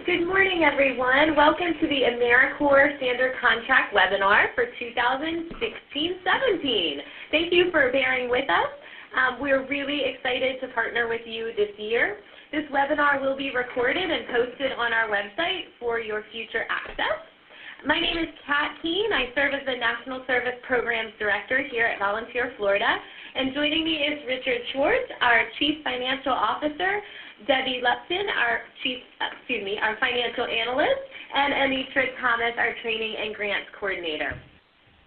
Good morning, everyone. Welcome to the AmeriCorps Standard Contract webinar for 2016-17. Thank you for bearing with us. We're really excited to partner with you this year. This webinar will be recorded and posted on our website for your future access. My name is Kat Keene. I serve as the National Service Programs Director here at Volunteer Florida. And joining me is Richard Schwartz, our Chief Financial Officer, Debbie Lupton, our Financial Analyst, and Anitra Thomas, our Training and Grants Coordinator.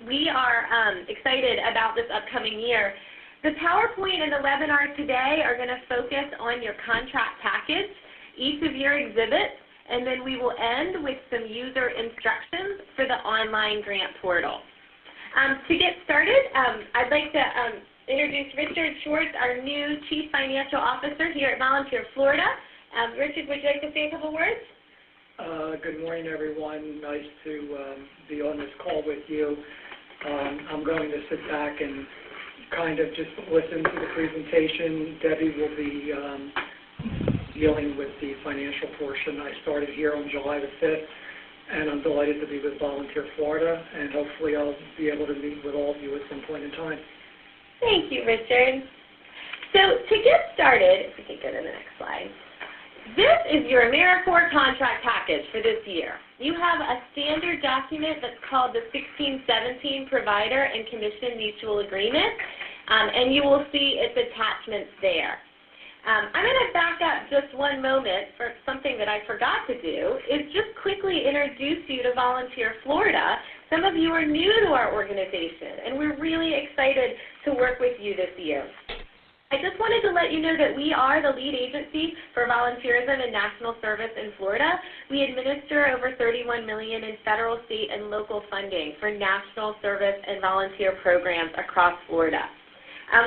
We are excited about this upcoming year. The PowerPoint and the webinar today are going to focus on your contract package, each of your exhibits, and then we will end with some user instructions for the online grant portal. To get started, I'd like to introduce Richard Schwartz, our new Chief Financial Officer here at Volunteer Florida. Richard, would you like to say a couple words? Good morning, everyone. Nice to be on this call with you. I'm going to sit back and kind of just listen to the presentation. Debbie will be dealing with the financial portion. I started here on July the 5th, and I'm delighted to be with Volunteer Florida, and hopefully I'll be able to meet with all of you at some point in time. Thank you, Richard. So to get started, if we could go to the next slide, this is your AmeriCorps contract package for this year. You have a standard document that's called the 16-17 Provider and Commission Mutual Agreement, and you will see its attachments there. I'm going to back up just one moment for something that I forgot to do, is just quickly introduce you to Volunteer Florida. Some of you are new to our organization, and we're really excited to work with you this year. I just wanted to let you know that we are the lead agency for volunteerism and national service in Florida. We administer over $31 million in federal, state, and local funding for national service and volunteer programs across Florida.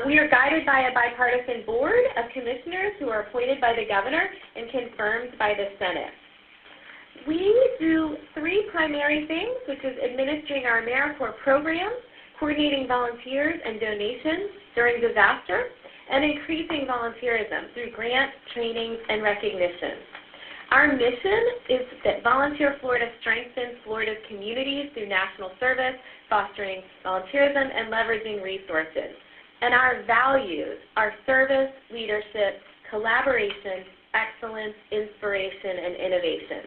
We are guided by a bipartisan board of commissioners who are appointed by the governor and confirmed by the Senate. We do three primary things, which is administering our AmeriCorps programs, coordinating volunteers and donations during disaster, and increasing volunteerism through grants, trainings, and recognition. Our mission is that Volunteer Florida strengthens Florida's communities through national service, fostering volunteerism, and leveraging resources. And our values are service, leadership, collaboration, excellence, inspiration, and innovation.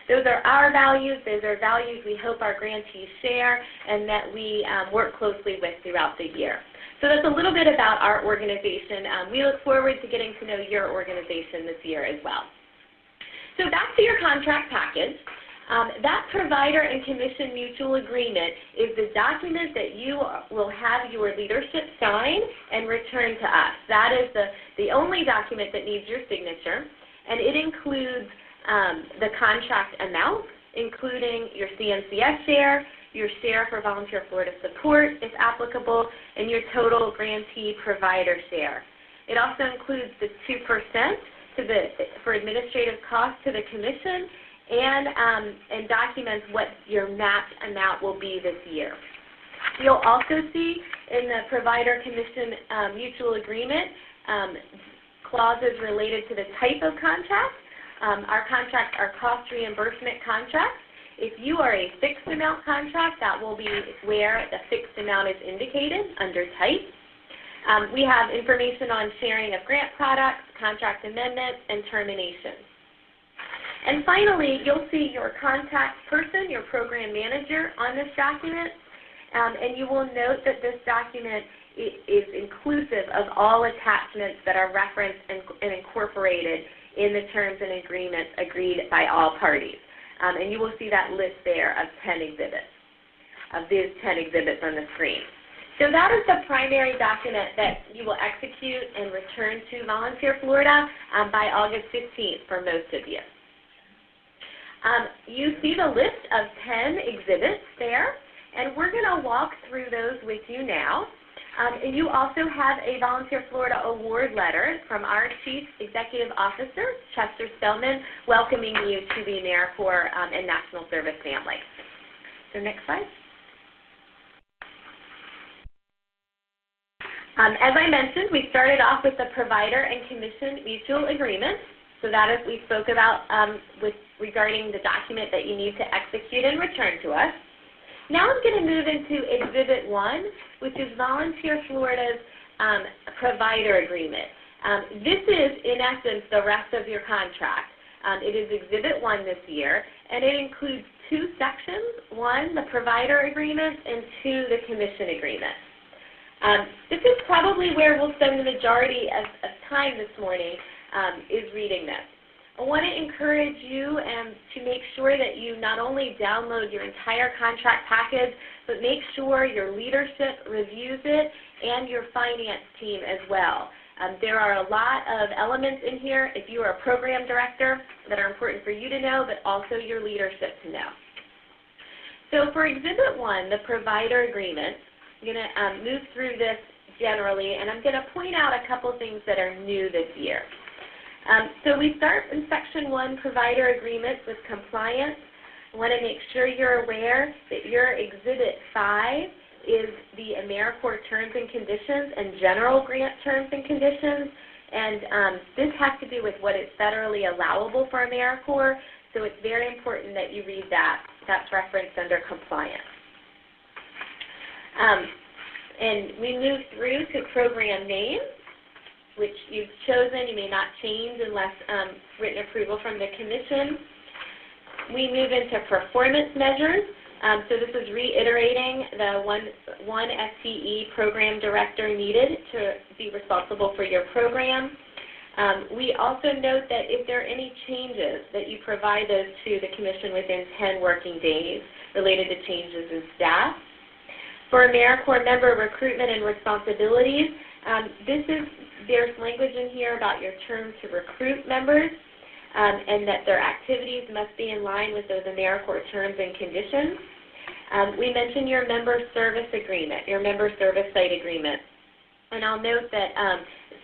Those are our values. Those are values we hope our grantees share and that we work closely with throughout the year. So that's a little bit about our organization. We look forward to getting to know your organization this year as well. So back to your contract package. That Provider and Commission Mutual Agreement is the document that you will have your leadership sign and return to us. That is the only document that needs your signature, and it includes the contract amount, including your CNCS share, your share for Volunteer Florida support, if applicable, and your total grantee provider share. It also includes the 2% for administrative costs to the commission, and documents what your match amount will be this year. You'll also see in the Provider Commission Mutual Agreement clauses related to the type of contract. Our contracts are cost reimbursement contracts. If you are a fixed amount contract, that will be where the fixed amount is indicated under type. We have information on sharing of grant products, contract amendments, and terminations. And finally, you'll see your contact person, your program manager, on this document, and you will note that this document is inclusive of all attachments that are referenced and incorporated in the terms and agreements agreed by all parties. And you will see that list there of 10 exhibits, of these 10 exhibits on the screen. So that is the primary document that you will execute and return to Volunteer Florida by August 15th for most of you. You see the list of 10 exhibits there, and we're going to walk through those with you now. And you also have a Volunteer Florida award letter from our Chief Executive Officer, Chester Spellman, welcoming you to the AmeriCorps and National Service family. So next slide. As I mentioned, we started off with the Provider and Commission Mutual Agreement. So that is we spoke about regarding the document that you need to execute and return to us. Now I'm going to move into Exhibit 1, which is Volunteer Florida's provider agreement. This is, in essence, the rest of your contract. It is Exhibit 1 this year, and it includes 2 sections, 1, the provider agreement, and 2, the commission agreement. This is probably where we'll spend the majority of time this morning, is reading this. I want to encourage you to make sure that you not only download your entire contract package, but make sure your leadership reviews it and your finance team as well. There are a lot of elements in here, if you are a program director, that are important for you to know, but also your leadership to know. So for Exhibit 1, the provider agreement, I'm going to move through this generally, and I'm going to point out a couple things that are new this year. So we start in Section 1, provider agreements with compliance. I want to make sure you're aware that your Exhibit 5 is the AmeriCorps terms and conditions and general grant terms and conditions, and this has to do with what is federally allowable for AmeriCorps, so it's very important that you read that. That's referenced under compliance. And we move through to program names, which you've chosen. You may not change unless written approval from the commission. We move into performance measures. So this is reiterating the one FTE program director needed to be responsible for your program. We also note that if there are any changes, that you provide those to the commission within 10 working days related to changes in staff. For AmeriCorps member recruitment and responsibilities, there's language in here about your term to recruit members, and that their activities must be in line with those AmeriCorps terms and conditions. We mentioned your member service agreement, your member service site agreement. And I'll note that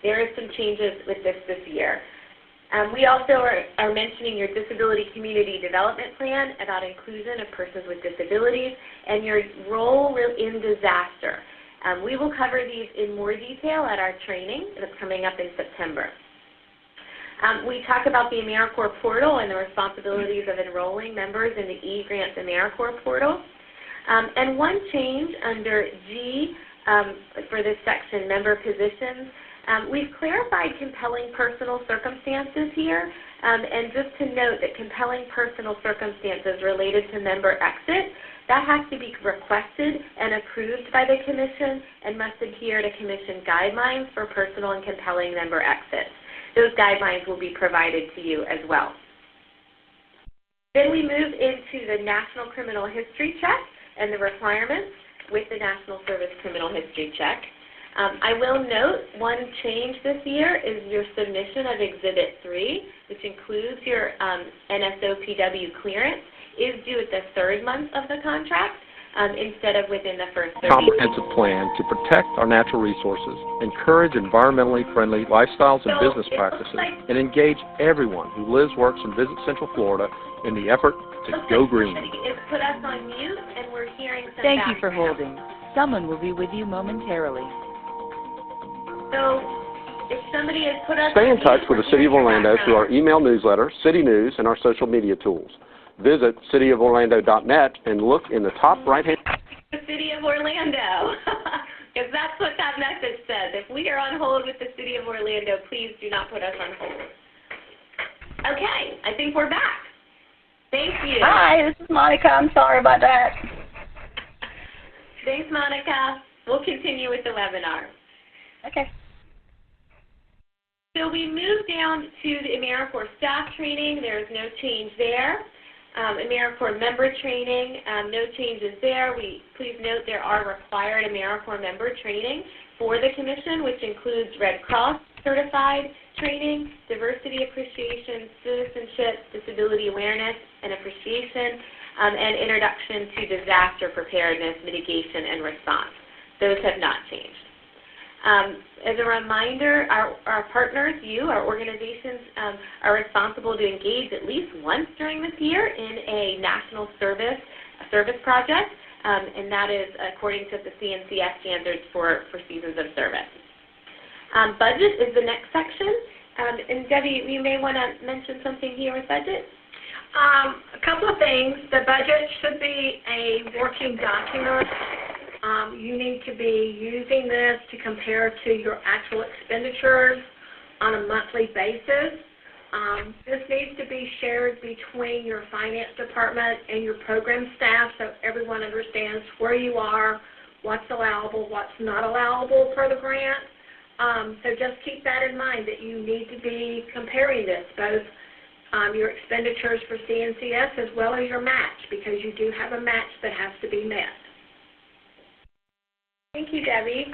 there is some changes with this year. We also are mentioning your disability community development plan about inclusion of persons with disabilities and your role in disaster. We will cover these in more detail at our training that's coming up in September. We talk about the AmeriCorps portal and the responsibilities of enrolling members in the eGrants AmeriCorps portal. And one change under G for this section, member positions, we've clarified compelling personal circumstances here, and just to note that compelling personal circumstances related to member exit, that has to be requested and approved by the commission and must adhere to commission guidelines for personal and compelling member exits. Those guidelines will be provided to you as well. Then we move into the National Criminal History Check and the requirements with the National Service Criminal History Check. I will note one change this year is your submission of Exhibit 3, which includes your NSOPW clearance, is due at the 3rd month of the contract instead of within the first 30 days. Comprehensive plan to protect our natural resources, encourage environmentally friendly lifestyles and business practices, and engage everyone who lives, works, and visits Central Florida in the effort to go green. It's put us on mute, and we're hearing some Thank you for background. holding. Someone will be with you momentarily. So, if somebody has put us Stay on in touch mute, with the we're City of hearing Orlando your through our email newsletter, City News, and our social media tools. Visit cityoforlando.net and look in the top right-hand. The City of Orlando, because that's what that message says. If we are on hold with the City of Orlando, please do not put us on hold. Okay, I think we're back. Thank you. Hi, this is Monica. I'm sorry about that. Thanks, Monica. We'll continue with the webinar. Okay. So we move down to the AmeriCorps staff training. There is no change there. AmeriCorps member training, no changes there. Please note there are required AmeriCorps member training for the commission, which includes Red Cross certified training, diversity appreciation, citizenship, disability awareness and appreciation, and introduction to disaster preparedness, mitigation, and response. Those have not changed. As a reminder, our partners, our organizations, are responsible to engage at least once during this year in a national service project, and that is according to the CNCF standards for seasons of service. Budget is the next section. And Debbie, you may want to mention something here with budget. A couple of things. The budget should be a working document. You need to be using this to compare to your actual expenditures on a monthly basis. This needs to be shared between your finance department and your program staff so everyone understands where you are, what's allowable, what's not allowable per the grant. So just keep that in mind that you need to be comparing this, both your expenditures for CNCS as well as your match, because you do have a match that has to be met. Thank you, Debbie.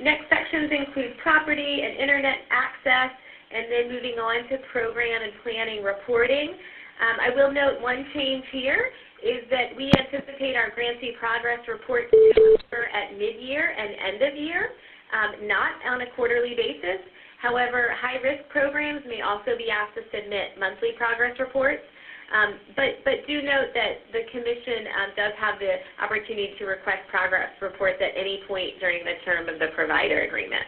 Next sections include property and internet access, and then moving on to program and planning reporting. I will note one change here is that we anticipate our grantee progress reports to occur at mid-year and end of year, not on a quarterly basis. However, high-risk programs may also be asked to submit monthly progress reports. But do note that the Commission does have the opportunity to request progress reports at any point during the term of the provider agreement.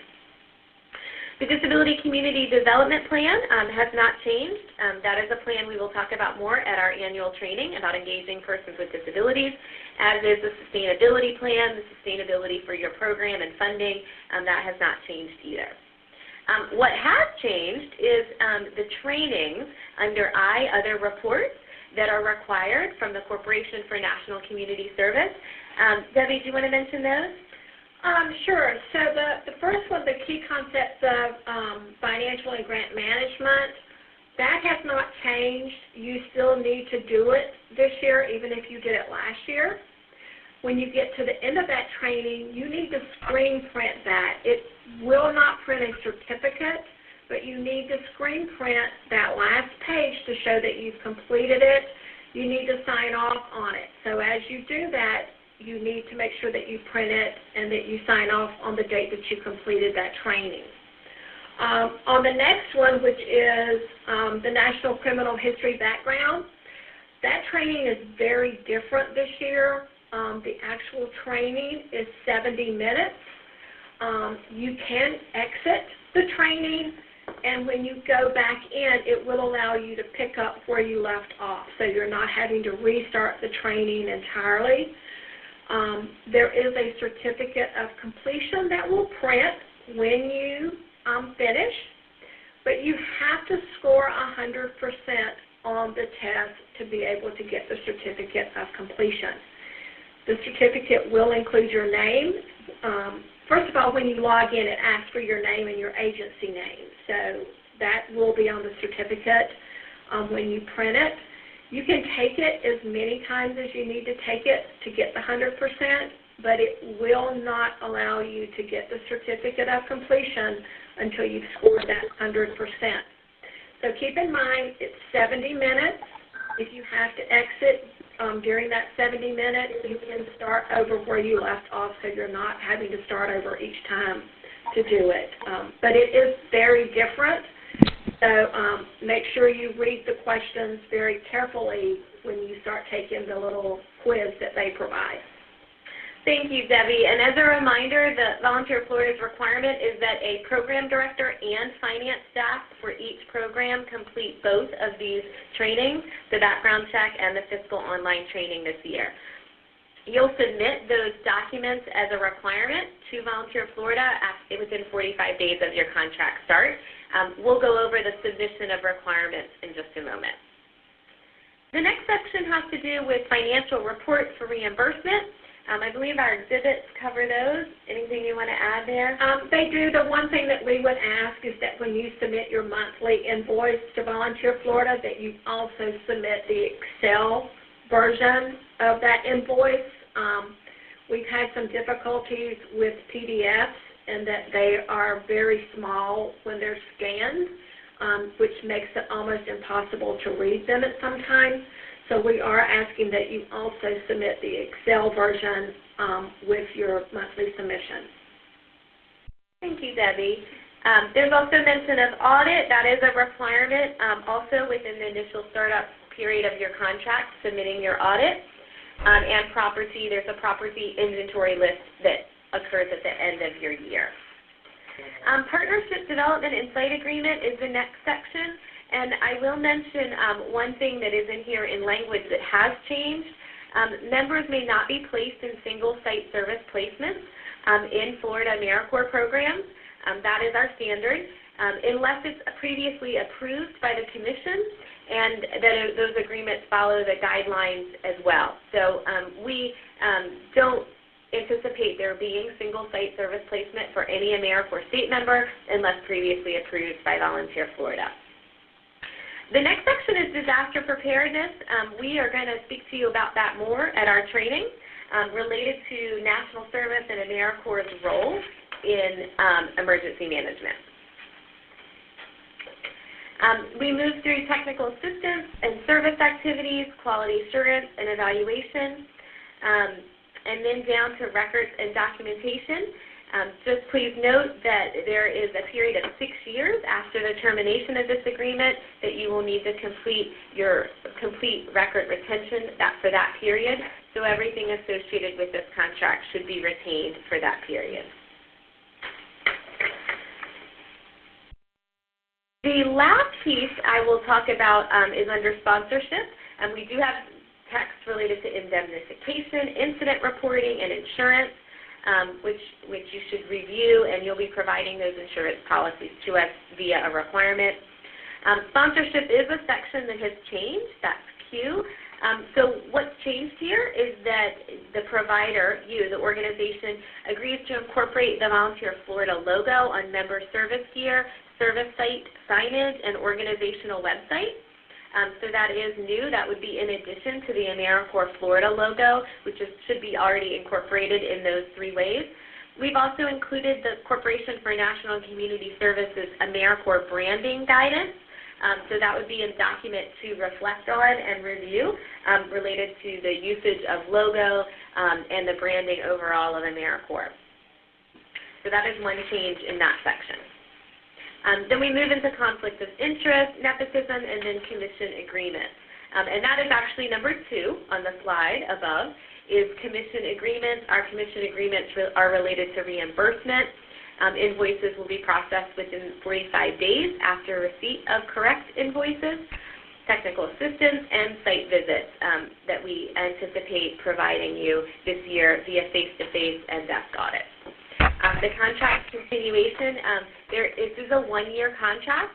The Disability Community Development Plan has not changed. That is a plan we will talk about more at our annual training about engaging persons with disabilities, as is the Sustainability Plan, the sustainability for your program and funding. That has not changed either. What has changed is the trainings under Other Reports that are required from the Corporation for National Community Service. Debbie, do you want to mention those? Sure. So the first one, the key concepts of financial and grant management, that has not changed. You still need to do it this year, even if you did it last year. When you get to the end of that training, you need to screen print that. It will not print a certificate, but you need to screen print that last page to show that you've completed it. You need to sign off on it. So as you do that, you need to make sure that you print it and that you sign off on the date that you completed that training. On the next one, which is the National Criminal History Background, that training is very different this year. The actual training is 70 minutes. You can exit the training, and when you go back in, it will allow you to pick up where you left off, so you're not having to restart the training entirely. There is a certificate of completion that will print when you finish, but you have to score 100% on the test to be able to get the certificate of completion. The certificate will include your name. First of all, when you log in, it asks for your name and your agency name, so that will be on the certificate when you print it. You can take it as many times as you need to take it to get the 100%, but it will not allow you to get the certificate of completion until you've scored that 100%. So keep in mind, it's 70 minutes. If you have to exit during that 70 minutes, you can start over where you left off, so you're not having to start over each time to do it. But it is very different. So make sure you read the questions very carefully when you start taking the little quiz that they provide. Thank you, Debbie. And as a reminder, the Volunteer Florida's requirement is that a program director and finance staff for each program complete both of these trainings, the background check and the fiscal online training this year. You'll submit those documents as a requirement to Volunteer Florida within 45 days of your contract start. We'll go over the submission of requirements in just a moment. The next section has to do with financial reports for reimbursement. I believe our exhibits cover those. Anything you want to add there? They do. The one thing that we would ask is that when you submit your monthly invoice to Volunteer Florida, that you also submit the Excel version of that invoice. We've had some difficulties with PDFs in that they are very small when they're scanned, which makes it almost impossible to read them at some times. So we are asking that you also submit the Excel version with your monthly submission. Thank you, Debbie. There's also mention of audit. That is a requirement also within the initial startup period of your contract, submitting your audit. And property, there's a property inventory list that occurs at the end of your year. Partnership development and site agreement is the next section, and I will mention one thing that is in here in language that has changed. Members may not be placed in single site service placements in Florida AmeriCorps programs. That is our standard, unless it's previously approved by the Commission and that those agreements follow the guidelines as well. So we don't anticipate there being single site service placement for any AmeriCorps state member unless previously approved by Volunteer Florida. The next section is disaster preparedness. We are going to speak to you about that more at our training related to national service and AmeriCorps' role in emergency management. We move through technical assistance and service activities, quality assurance and evaluation, and then down to records and documentation. Just please note that there is a period of 6 years after the termination of this agreement that you will need to complete your complete record retention for that period. So everything associated with this contract should be retained for that period. The last piece I will talk about is under sponsorship. We do have text related to indemnification, incident reporting, and insurance. Which you should review, and you'll be providing those insurance policies to us via a requirement. Sponsorship is a section that has changed. That's Q. So what's changed here is that the provider, you, the organization, agrees to incorporate the Volunteer Florida logo on member service gear, service site signage, and organizational website. So that is new. That would be in addition to the AmeriCorps Florida logo, which should be already incorporated in those 3 ways. We've also included the Corporation for National and Community Services AmeriCorps branding guidance. So that would be a document to reflect on and review related to the usage of logo and the branding overall of AmeriCorps. So that is one change in that section. Then we move into conflict of interest, nepotism, and then commission agreements. And that is actually number 2 on the slide above, is commission agreements. Our commission agreements are related to reimbursement. Invoices will be processed within 45 days after receipt of correct invoices, technical assistance, and site visits that we anticipate providing you this year via face-to-face and desk audits. The contract continuation, this is a 1-year contract.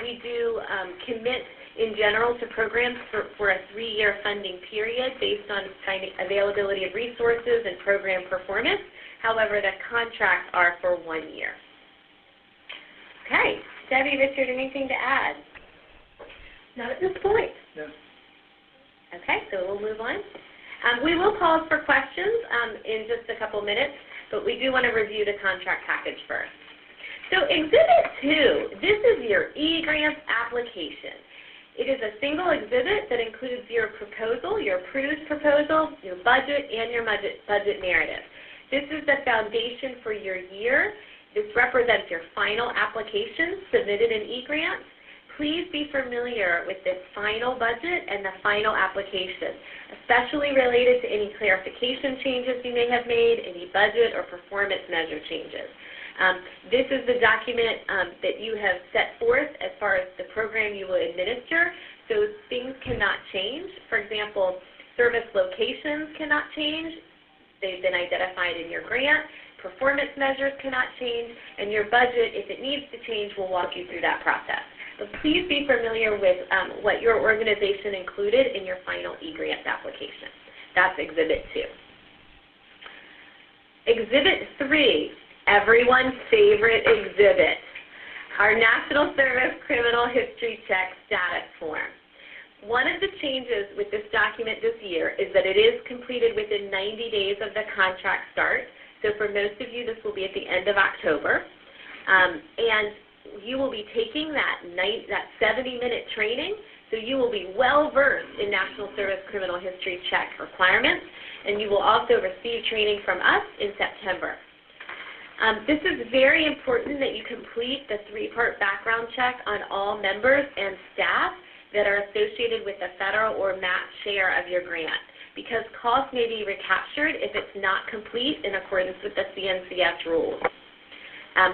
We do commit in general to programs for a 3-year funding period based on availability of resources and program performance. However, the contracts are for 1 year. Okay, Debbie, Richard, anything to add? Not at this point. No. Okay, so we'll move on. We will pause for questions in just a couple minutes, but we do want to review the contract package first. So Exhibit 2, this is your e-grant application. It is a single exhibit that includes your proposal, your approved proposal, your budget, and your budget narrative. This is the foundation for your year. This represents your final application submitted in e-grants. Please be familiar with this final budget and the final application, especially related to any clarification changes you may have made, any budget or performance measure changes. This is the document that you have set forth as far as the program you will administer, so things cannot change. For example, service locations cannot change. They've been identified in your grant. Performance measures cannot change, and your budget, if it needs to change, we'll walk you through that process. But please be familiar with what your organization included in your final e-grant application. That's Exhibit 2. Exhibit 3, everyone's favorite exhibit, our National Service Criminal History Check Status Form. One of the changes with this document this year is that it is completed within 90 days of the contract start. So for most of you, this will be at the end of October. And you will be taking that 70-minute training, so you will be well-versed in National Service Criminal History Check requirements, and you will also receive training from us in September. This is very important that you complete the 3-part background check on all members and staff that are associated with the federal or match share of your grant, because costs may be recaptured if it's not complete in accordance with the CNCF rules.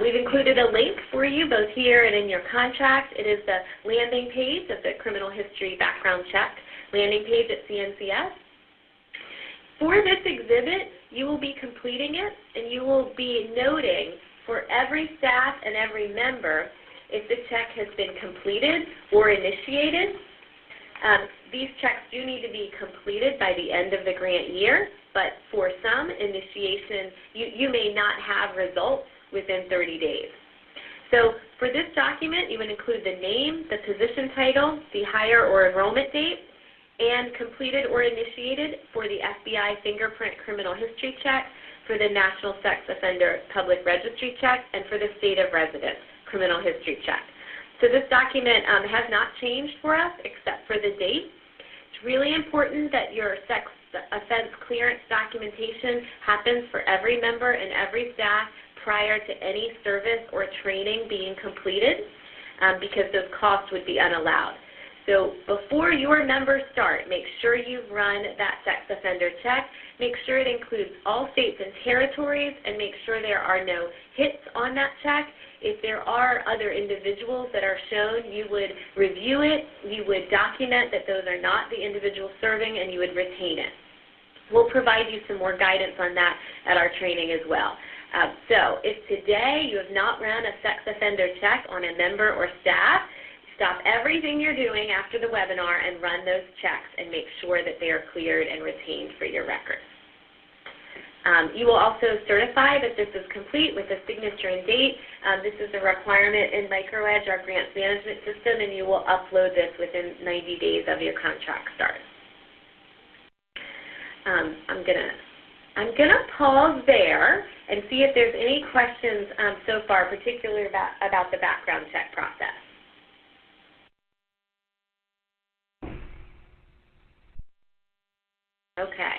We've included a link for you both here and in your contract. It is the landing page of the criminal history background check landing page at CNCS. For this exhibit, you will be completing it, and you will be noting for every staff and every member if the check has been completed or initiated. These checks do need to be completed by the end of the grant year, but for some initiation, you may not have results within 30 days. So for this document, you would include the name, the position title, the hire or enrollment date, and completed or initiated for the FBI fingerprint criminal history check, for the National Sex Offender Public Registry check, and for the state of residence criminal history check. So this document has not changed for us except for the date. It's really important that your sex offense clearance documentation happens for every member and every staff prior to any service or training being completed because those costs would be unallowed. So before your members start, make sure you've run that sex offender check. Make sure it includes all states and territories, and make sure there are no hits on that check. If there are other individuals that are shown, you would review it, you would document that those are not the individuals serving, and you would retain it. We'll provide you some more guidance on that at our training as well. So if today you have not run a sex offender check on a member or staff, stop everything you're doing after the webinar and run those checks and make sure that they are cleared and retained for your records. You will also certify that this is complete with a signature and date. This is a requirement in MicroEdge, our grants management system, and you will upload this within 90 days of your contract start. I'm gonna pause there and see if there's any questions so far, particularly about the background check process. Okay.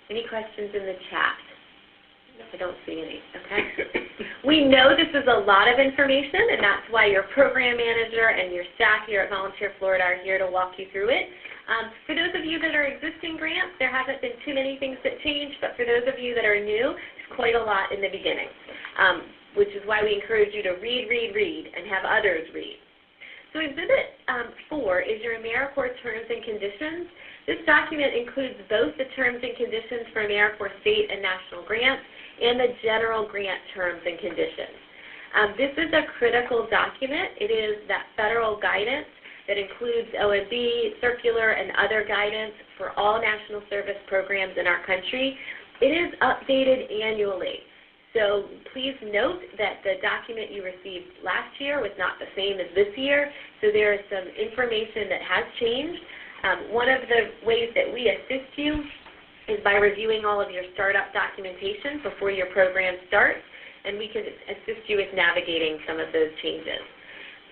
Any questions in the chat? I don't see any. Okay. We know this is a lot of information, and that's why your program manager and your staff here at Volunteer Florida are here to walk you through it. For those of you that are existing grants, there haven't been too many things that change, but for those of you that are new, it's quite a lot in the beginning, which is why we encourage you to read, and have others read. So Exhibit 4 is your AmeriCorps Terms and Conditions. This document includes both the terms and conditions for AmeriCorps state and national grants and the general grant terms and conditions. This is a critical document. It is that federal guidance that includes OMB, circular, and other guidance for all national service programs in our country. It is updated annually. So please note that the document you received last year was not the same as this year, so there is some information that has changed. One of the ways that we assist you is by reviewing all of your startup documentation before your program starts, and we can assist you with navigating some of those changes.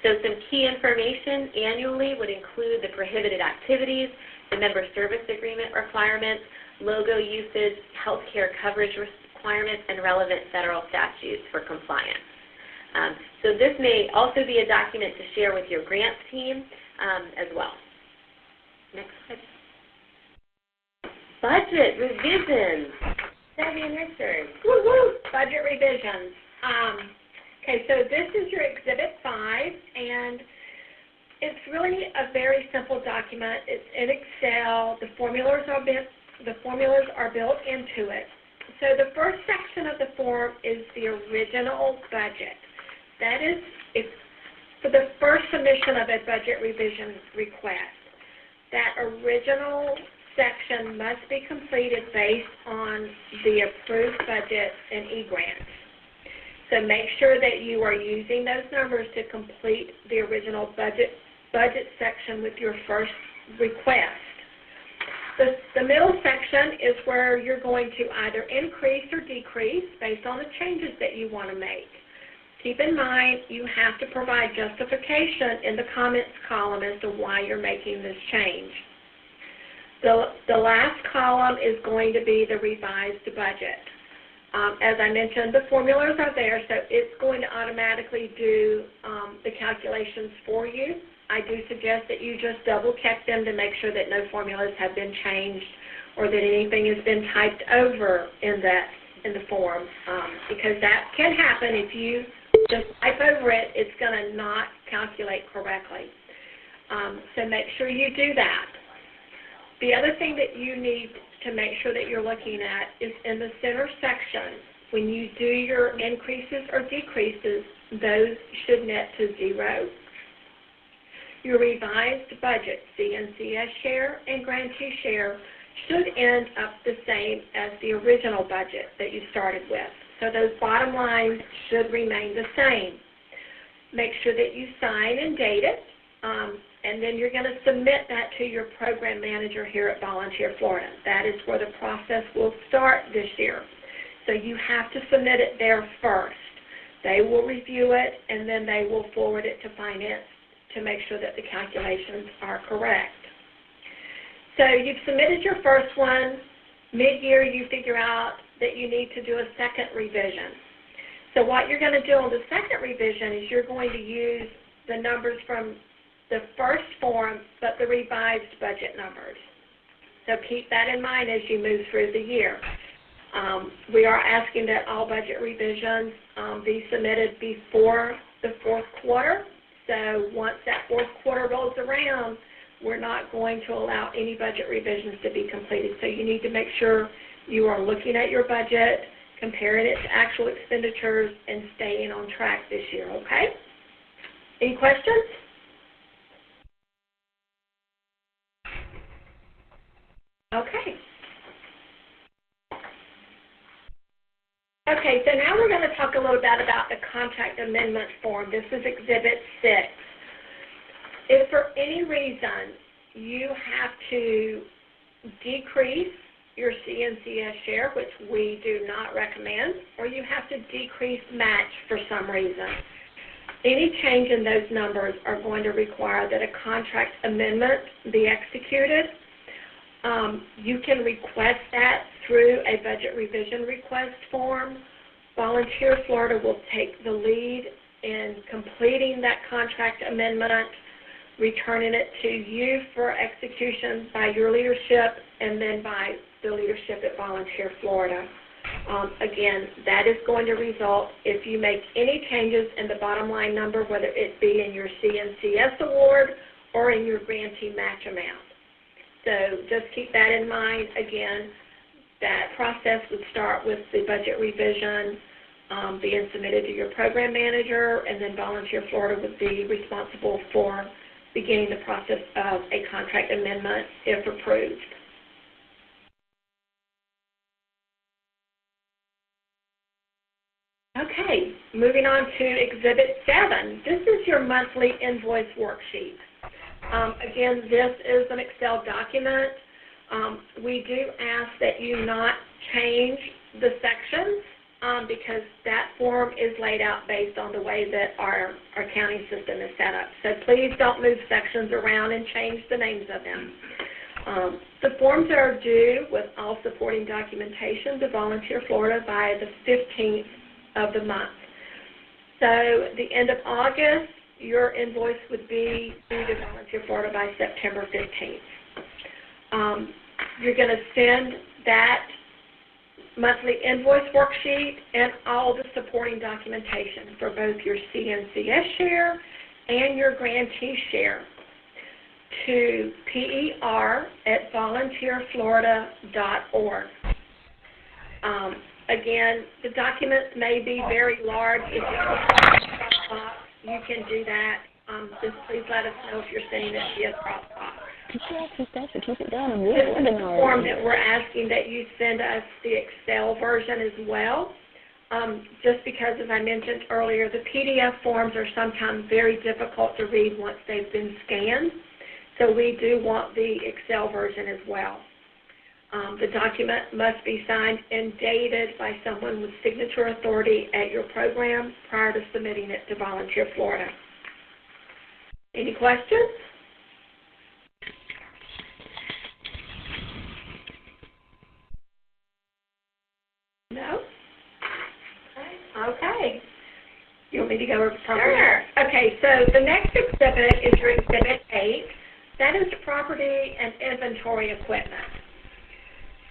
So some key information annually would include the prohibited activities, the member service agreement requirements, logo usage, health care coverage requirements, and relevant federal statutes for compliance. So this may also be a document to share with your grants team as well. Next slide. Budget revisions. Debbie and Richard. Woo-woo! Budget revisions. Okay, so this is your Exhibit 5, and it's really a very simple document. It's in Excel. The formulas are built into it. So the first section of the form is the original budget. That is for the first submission of a budget revision request. That original section must be completed based on the approved budget and e-grants. So make sure that you are using those numbers to complete the original budget section with your first request. The middle section is where you're going to either increase or decrease based on the changes that you want to make. Keep in mind, you have to provide justification in the comments column as to why you're making this change. The last column is going to be the revised budget. As I mentioned, the formulas are there, so it's going to automatically do the calculations for you. I do suggest that you just double check them to make sure that no formulas have been changed or that anything has been typed over in the form, because that can happen if you just type over it, it's going to not calculate correctly. So make sure you do that. The other thing that you need to make sure that you're looking at is in the center section. When you do your increases or decreases, those should net to zero. Your revised budget, CNCS share and grantee share, should end up the same as the original budget that you started with. So those bottom lines should remain the same. Make sure that you sign and date it, and then you're going to submit that to your program manager here at Volunteer Florida. That is where the process will start this year. So you have to submit it there first. They will review it, and then they will forward it to finance to make sure that the calculations are correct. So you've submitted your first one. Mid-year, you figure out that you need to do a second revision. So what you're going to do on the second revision is you're going to use the numbers from the first form, but the revised budget numbers. So keep that in mind as you move through the year. We are asking that all budget revisions be submitted before the fourth quarter. So once that fourth quarter rolls around, we're not going to allow any budget revisions to be completed. So you need to make sure you are looking at your budget, comparing it to actual expenditures, and staying on track this year, okay? Any questions? Okay. Okay, so now we're going to talk a little bit about the contract amendment form. This is Exhibit 6. If for any reason you have to decrease your CNCS share, which we do not recommend, or you have to decrease match for some reason, any change in those numbers are going to require that a contract amendment be executed. You can request that through a budget revision request form. Volunteer Florida will take the lead in completing that contract amendment, returning it to you for execution by your leadership and then by the leadership at Volunteer Florida. Again, that is going to result if you make any changes in the bottom line number, whether it be in your CNCS award or in your grantee match amount. So just keep that in mind. Again, that process would start with the budget revision being submitted to your program manager, and then Volunteer Florida would be responsible for beginning the process of a contract amendment if approved. Okay, moving on to Exhibit 7. This is your monthly invoice worksheet. Again, this is an Excel document. We do ask that you not change the sections because that form is laid out based on the way that our accounting system is set up. So please don't move sections around and change the names of them. The forms are due with all supporting documentation to Volunteer Florida by the 15th of the month. So the end of August, your invoice would be due to Volunteer Florida by September 15th. You're going to send that monthly invoice worksheet and all the supporting documentation for both your CNCS share and your grantee share to per@volunteerflorida.org. Again, the documents may be very large. If you can do that. Just please let us know if you're sending it via Dropbox. This form that we're asking that you send us the Excel version as well, just because, as I mentioned earlier, the PDF forms are sometimes very difficult to read once they've been scanned. So we do want the Excel version as well. The document must be signed and dated by someone with signature authority at your program prior to submitting it to Volunteer Florida. Any questions? No? Okay. You want me to go over property? Sure. Okay, so the next exhibit is your Exhibit 8. That is property and inventory equipment.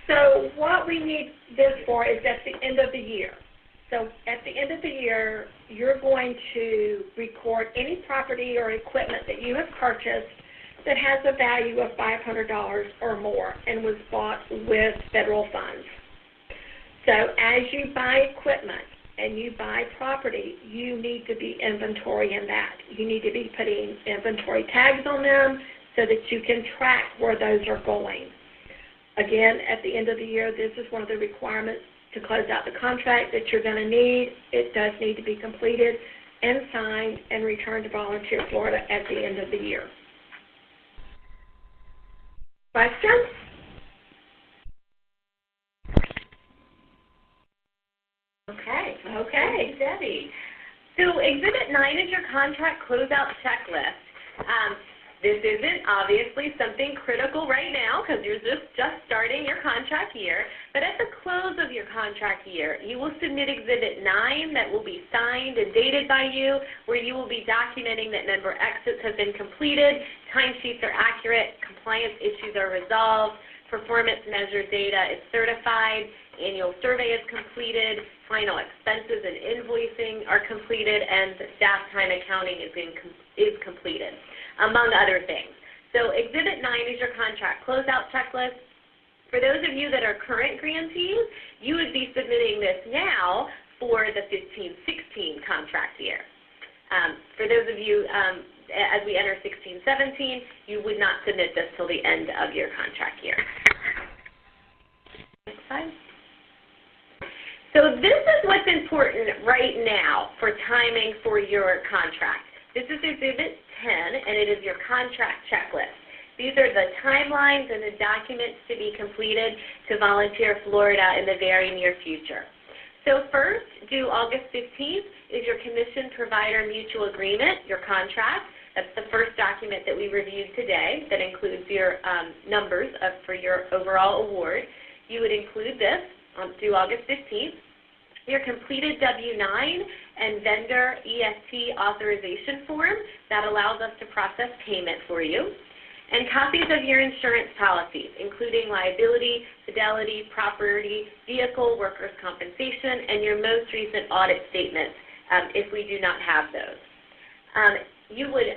So what we need this for is at the end of the year. So at the end of the year, you're going to record any property or equipment that you have purchased that has a value of $500 or more and was bought with federal funds. So as you buy equipment and you buy property, you need to be inventorying that. You need to be putting inventory tags on them so that you can track where those are going. Again, at the end of the year, this is one of the requirements to close out the contract that you're going to need. It does need to be completed and signed and returned to Volunteer Florida at the end of the year. Questions? Okay, Debbie. So Exhibit 9 is your contract closeout checklist. This isn't obviously something critical right now because you're just starting your contract year, but at the close of your contract year, you will submit Exhibit 9 that will be signed and dated by you, where you will be documenting that member exits have been completed, timesheets are accurate, compliance issues are resolved, performance measure data is certified, annual survey is completed, final expenses and invoicing are completed, and the staff time accounting is completed, among other things. So Exhibit 9 is your contract closeout checklist. For those of you that are current grantees, you would be submitting this now for the 15-16 contract year. For those of you, as we enter 16-17, you would not submit this till the end of your contract year. Next slide. So this is what's important right now for timing for your contract. This is Exhibit 10, and it is your contract checklist. These are the timelines and the documents to be completed to Volunteer Florida in the very near future. So first, due August 15th, is your Commission Provider Mutual Agreement, your contract. That's the first document that we reviewed today that includes your numbers for your overall award. You would include this due August 15th. Your completed W-9 and vendor EFT authorization form that allows us to process payment for you, and copies of your insurance policies, including liability, fidelity, property, vehicle, workers' compensation, and your most recent audit statements if we do not have those. You would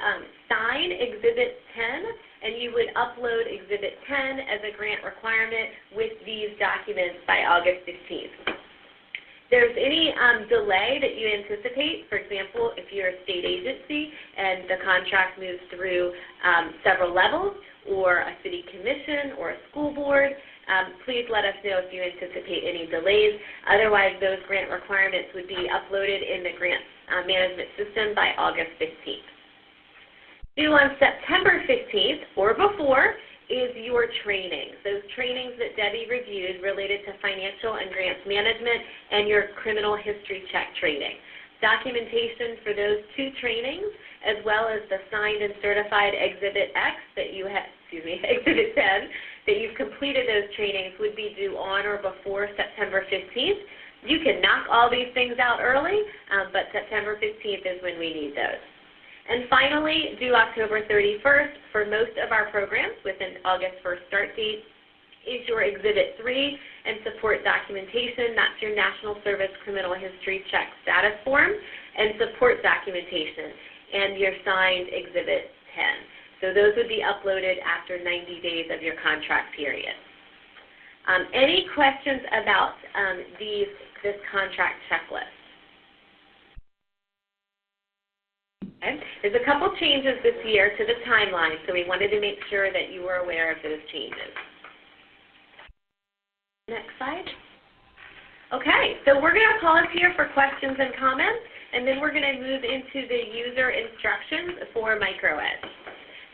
sign Exhibit 10, and you would upload Exhibit 10 as a grant requirement with these documents by August 15th. There's any delay that you anticipate, for example, if you're a state agency and the contract moves through several levels, or a city commission, or a school board, please let us know if you anticipate any delays. Otherwise, those grant requirements would be uploaded in the grant management system by August 15th. Due on September 15th or before is your trainings, those trainings that Debbie reviewed related to financial and grants management and your criminal history check training. Documentation for those two trainings, as well as the signed and certified Exhibit X that you have, Exhibit 10, that you've completed those trainings would be due on or before September 15th. You can knock all these things out early, but September 15th is when we need those. And finally, due October 31st, for most of our programs with an August 1st start date, is your Exhibit 3 and support documentation. That's your National Service Criminal History Check status form and support documentation, and your signed Exhibit 10. So those would be uploaded after 90 days of your contract period. Any questions about this contract checklist? Okay. There's a couple changes this year to the timeline, so we wanted to make sure that you were aware of those changes. Next slide. Okay, so we're going to pause here for questions and comments, and then we're going to move into the user instructions for MicroEd.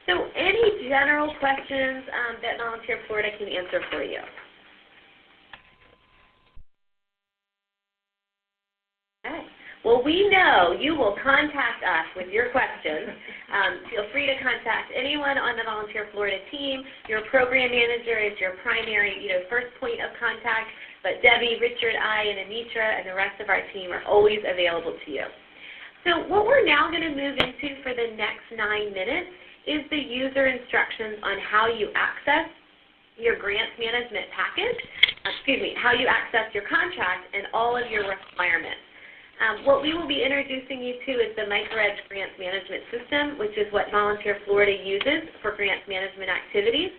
So any general questions that Volunteer Florida can answer for you? Okay. Well, we know you will contact us with your questions. Feel free to contact anyone on the Volunteer Florida team. Your program manager is your primary, first point of contact, but Debbie, Richard, I, and Anitra, and the rest of our team are always available to you. So what we're now going to move into for the next 9 minutes is the user instructions on how you access your grants management package how you access your contract and all of your requirements. What we will be introducing you to is the MicroEdge Grants Management System, which is what Volunteer Florida uses for grants management activities.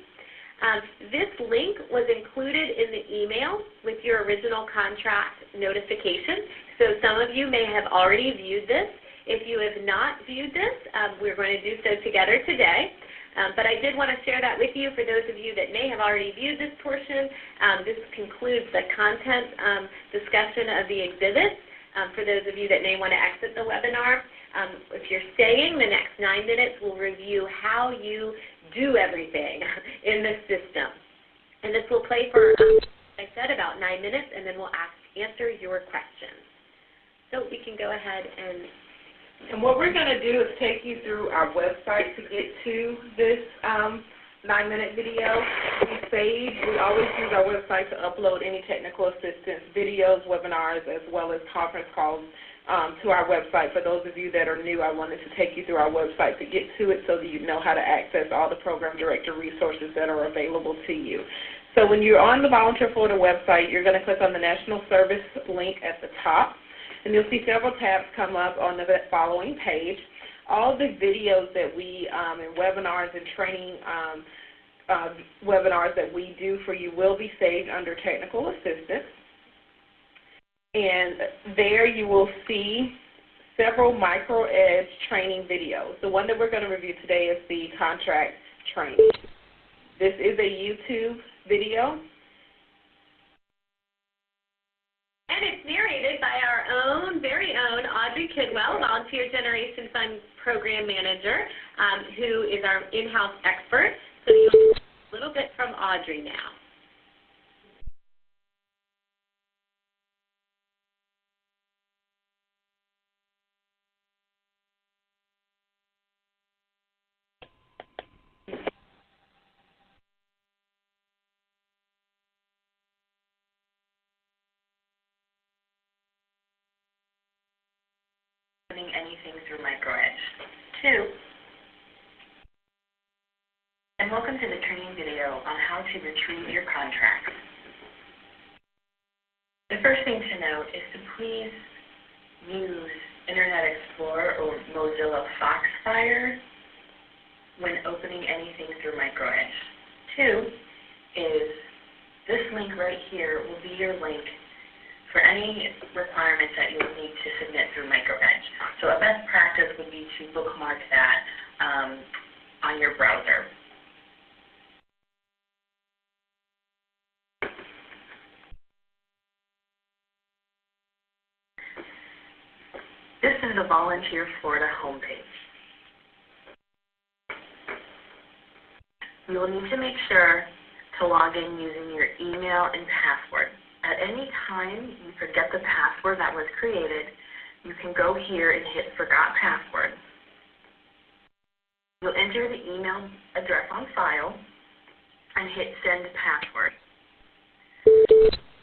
This link was included in the email with your original contract notification, so some of you may have already viewed this. If you have not viewed this, we're going to do so together today. But I did want to share that with you for those of you that may have already viewed this portion. This concludes the content discussion of the exhibits. For those of you that may want to exit the webinar, if you're staying, the next 9 minutes will review how you do everything in the system. And this will play for, like I said, about 9 minutes, and then we'll answer your questions. So we can go ahead And what we're going to do is take you through our website to get to this 9-minute video. We always use our website to upload any technical assistance, videos, webinars, as well as conference calls to our website. For those of you that are new, I wanted to take you through our website to get to it so that you know how to access all the program director resources that are available to you. So when you're on the Volunteer Florida website, you're going to click on the National Service link at the top, and you'll see several tabs come up on the following page. All the videos that we, and webinars and training webinars that we do for you will be saved under technical assistance. And there you will see several MicroEdge training videos. The one that we're going to review today is the contract training. This is a YouTube video. And it's narrated by our very own Audrey Kidwell, Volunteer Generation Fund Program Manager, who is our in-house expert. So you'll hear a little bit from Audrey now. Anything through MicroEdge. 2, and welcome to the training video on how to retrieve your contracts. The first thing to note is to please use Internet Explorer or Mozilla Foxfire when opening anything through MicroEdge. 2 is this link right here will be your link for any requirements that you will need to submit through MicroEdge. So a best practice would be to bookmark that on your browser. This is the Volunteer Florida homepage. You will need to make sure to log in using your email and password. At any time you forget the password that was created, you can go here and hit Forgot Password. You'll enter the email address on file and hit Send Password.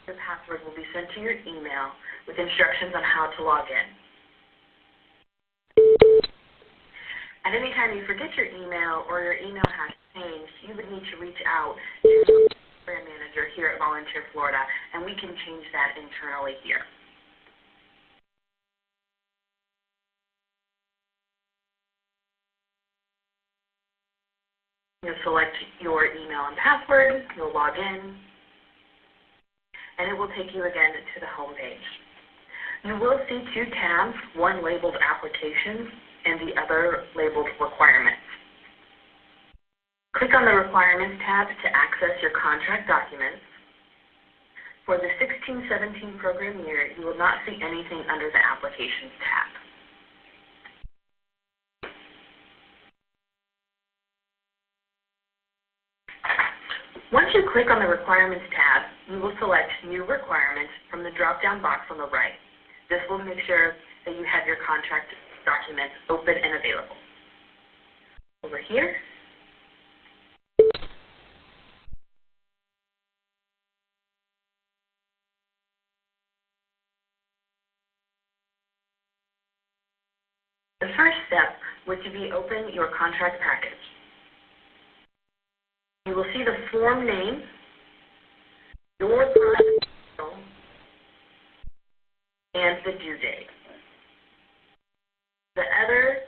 The password will be sent to your email with instructions on how to log in. At any time you forget your email or your email has changed, you would need to reach out to the program manager here at Volunteer Florida, and we can change that internally here. You'll select your email and password, you'll log in, and it will take you again to the home page. You will see 2 tabs, one labeled Applications and the other labeled Requirements. Click on the Requirements tab to access your contract documents. For the 16-17 program year, you will not see anything under the Applications tab. Once you click on the Requirements tab, you will select New Requirements from the drop-down box on the right. This will make sure that you have your contract documents open and available. Over here, the first step would be open your contract package. You will see the form name your project title, and the due date. The other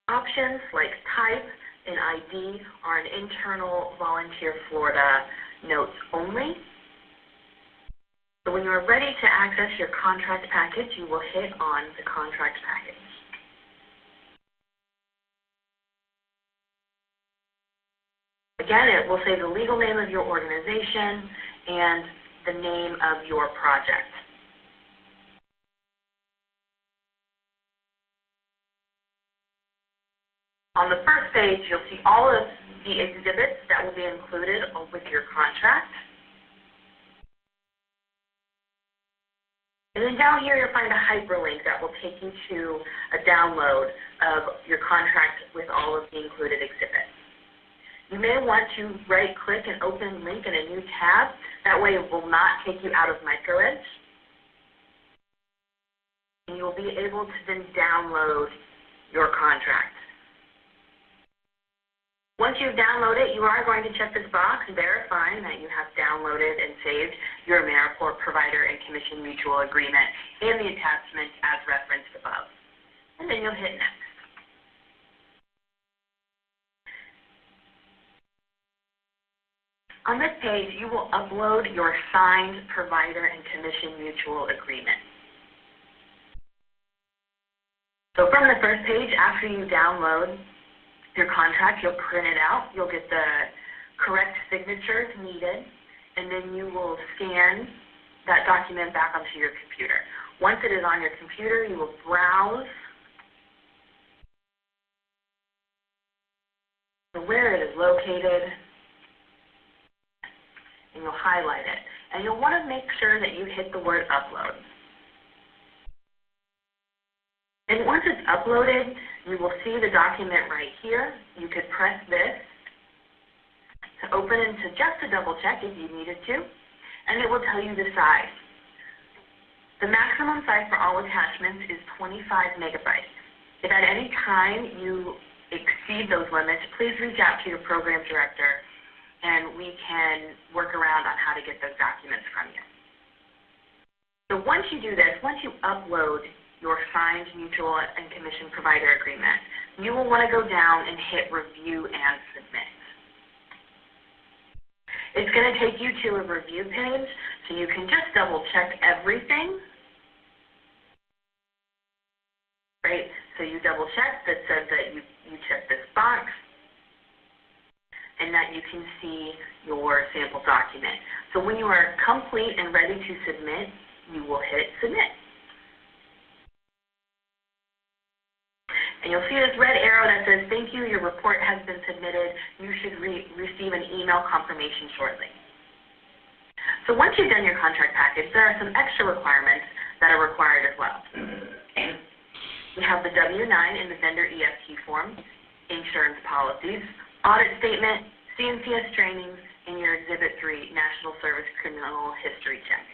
options like type and ID are an internal Volunteer Florida notes only. So when you are ready to access your contract package, you will hit on the contract package. Again, it will say the legal name of your organization and the name of your project. On the first page, you'll see all of the exhibits that will be included with your contract. And then down here, you'll find a hyperlink that will take you to a download of your contract with all of the included exhibits. You may want to right-click and open link in a new tab. That way it will not take you out of MicroEdge. And you'll be able to then download your contract. Once you've downloaded it, you are going to check this box verifying that you have downloaded and saved your AmeriCorps Provider and Commission Mutual Agreement and the attachment as referenced above. And then you'll hit Next. On this page, you will upload your signed Provider and Commission Mutual Agreement. So from the first page, after you download your contract, you'll print it out, you'll get the correct signatures needed, and then you will scan that document back onto your computer. Once it is on your computer, you will browse to where it is located, and you'll highlight it. And you'll want to make sure that you hit the word upload. And once it's uploaded, you will see the document right here. You could press this to open into just a double check if you needed to, and it will tell you the size. The maximum size for all attachments is 25 megabytes. If at any time you exceed those limits, please reach out to your program director and we can work around on how to get those documents from you. So once you do this, once you upload your signed mutual and commission provider agreement, you will want to go down and hit Review and Submit. It's going to take you to a review page, so you can just double check everything. Right? So you double check that says that you check this box and that you can see your sample document. So when you are complete and ready to submit, you will hit Submit. And you'll see this red arrow that says, thank you, your report has been submitted. You should receive an email confirmation shortly. So once you've done your contract package, there are some extra requirements that are required as well. We have the W-9 and the vendor EFT form, insurance policies, audit statement, CNCS trainings, and your Exhibit 3 National Service Criminal History Check.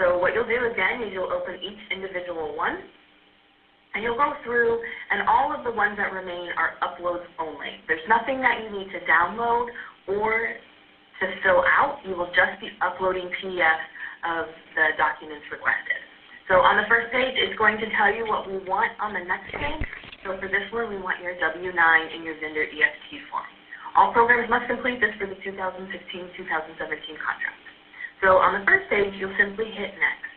So what you'll do again is you'll open each individual one, and you'll go through, and all of the ones that remain are uploads only. There's nothing that you need to download or to fill out. You will just be uploading PDFs of the documents requested. So on the first page, it's going to tell you what we want on the next page. So for this one, we want your W-9 and your vendor EFT form. All programs must complete this for the 2016-2017 contract. So on the first page, you'll simply hit Next.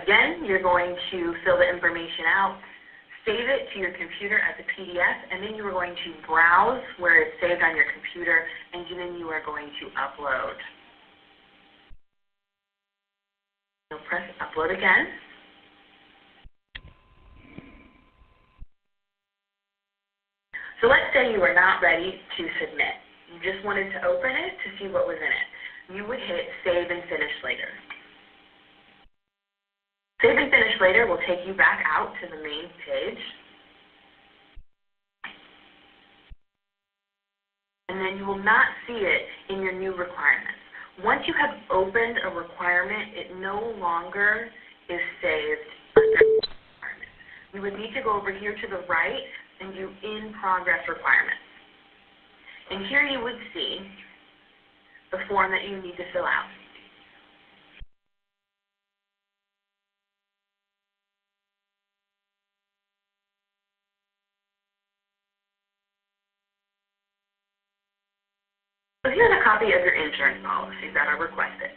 Again, you're going to fill the information out, save it to your computer as a PDF, and then you are going to browse where it's saved on your computer, and then you are going to upload. You'll press Upload again. So let's say you are not ready to submit. You just wanted to open it to see what was in it. You would hit Save and Finish Later. Save and Finish Later will take you back out to the main page. And then you will not see it in your new requirements. Once you have opened a requirement, it no longer is saved under requirements. You would need to go over here to the right and do in-progress requirements. And here you would see the form that you need to fill out. So here's a copy of your insurance policies that are requested.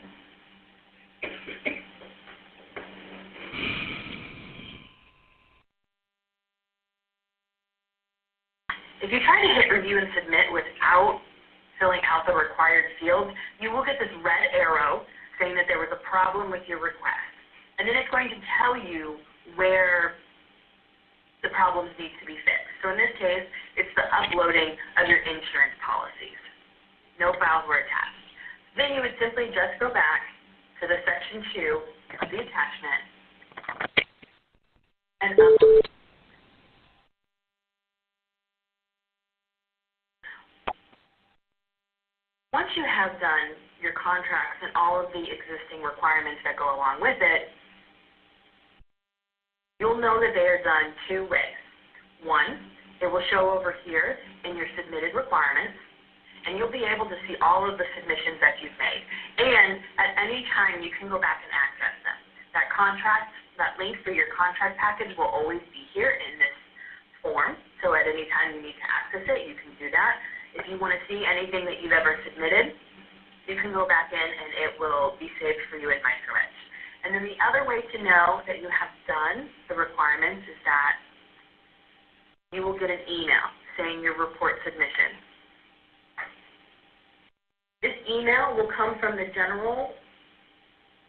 If you try to hit review and submit without filling out the required fields, you will get this red arrow saying that there was a problem with your request. And then it's going to tell you where the problems need to be fixed. So in this case, it's the uploading of your insurance policies. No files were attached. Then you would simply just go back to the section 2 of the attachment and upload. Once you have done your contracts and all of the existing requirements that go along with it, you'll know that they are done 2 ways. One, it will show over here in your submitted requirements, and you'll be able to see all of the submissions that you've made. And at any time, you can go back and access them. That link for your contract package will always be here in this form, so at any time you need to access it, you can do that. If you want to see anything that you've ever submitted, you can go back in and it will be saved for you in MicroEdge. And then the other way to know that you have done the requirements is that you will get an email saying your report submission. This email will come from the general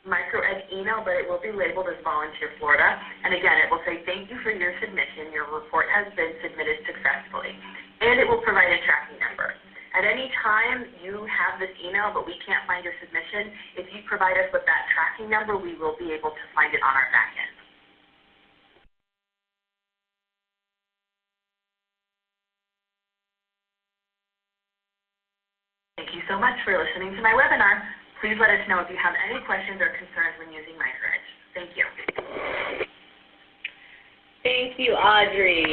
MicroEdge email, but it will be labeled as Volunteer Florida. And again, it will say, thank you for your submission. Your report has been submitted successfully. And it will provide a tracking number. At any time you have this email, but we can't find your submission, if you provide us with that tracking number, we will be able to find it on our back end. Thank you so much for listening to my webinar. Please let us know if you have any questions or concerns when using MicroEdge. Thank you. Thank you, Audrey.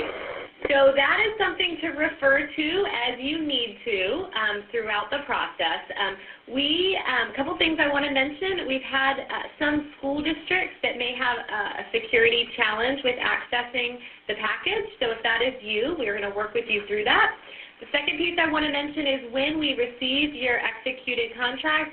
So that is something to refer to as you need to throughout the process. A couple things I want to mention. We've had some school districts that may have a security challenge with accessing the package. So if that is you, we're going to work with you through that. The second piece I want to mention is when we receive your executed contract,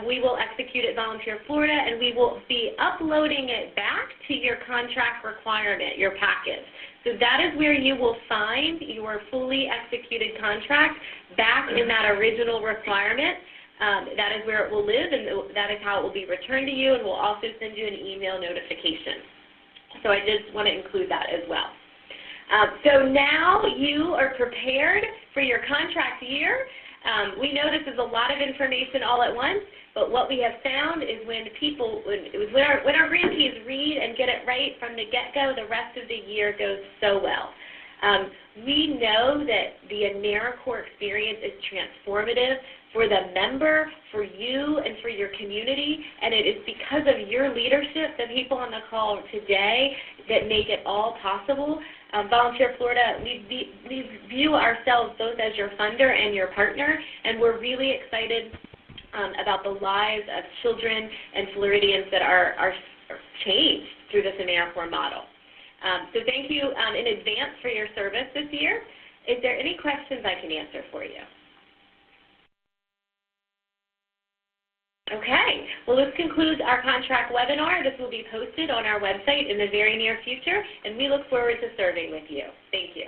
we will execute it Volunteer Florida, and we will be uploading it back to your contract requirement, your package. So that is where you will find your fully executed contract back in that original requirement. That is where it will live, and that is how it will be returned to you, and we'll also send you an email notification. So I just want to include that as well. So now you are prepared for your contract year. We know this is a lot of information all at once, but what we have found is when our grantees read and get it right from the get-go, the rest of the year goes so well. We know that the AmeriCorps experience is transformative for the member, for you, and for your community, and it is because of your leadership, the people on the call today, that make it all possible. Volunteer Florida, we view ourselves both as your funder and your partner, and we're really excited about the lives of children and Floridians that are changed through this AmeriCorps model. So thank you in advance for your service this year. Is there any questions I can answer for you? Okay, well, this concludes our contract webinar. This will be posted on our website in the very near future, and we look forward to serving with you. Thank you.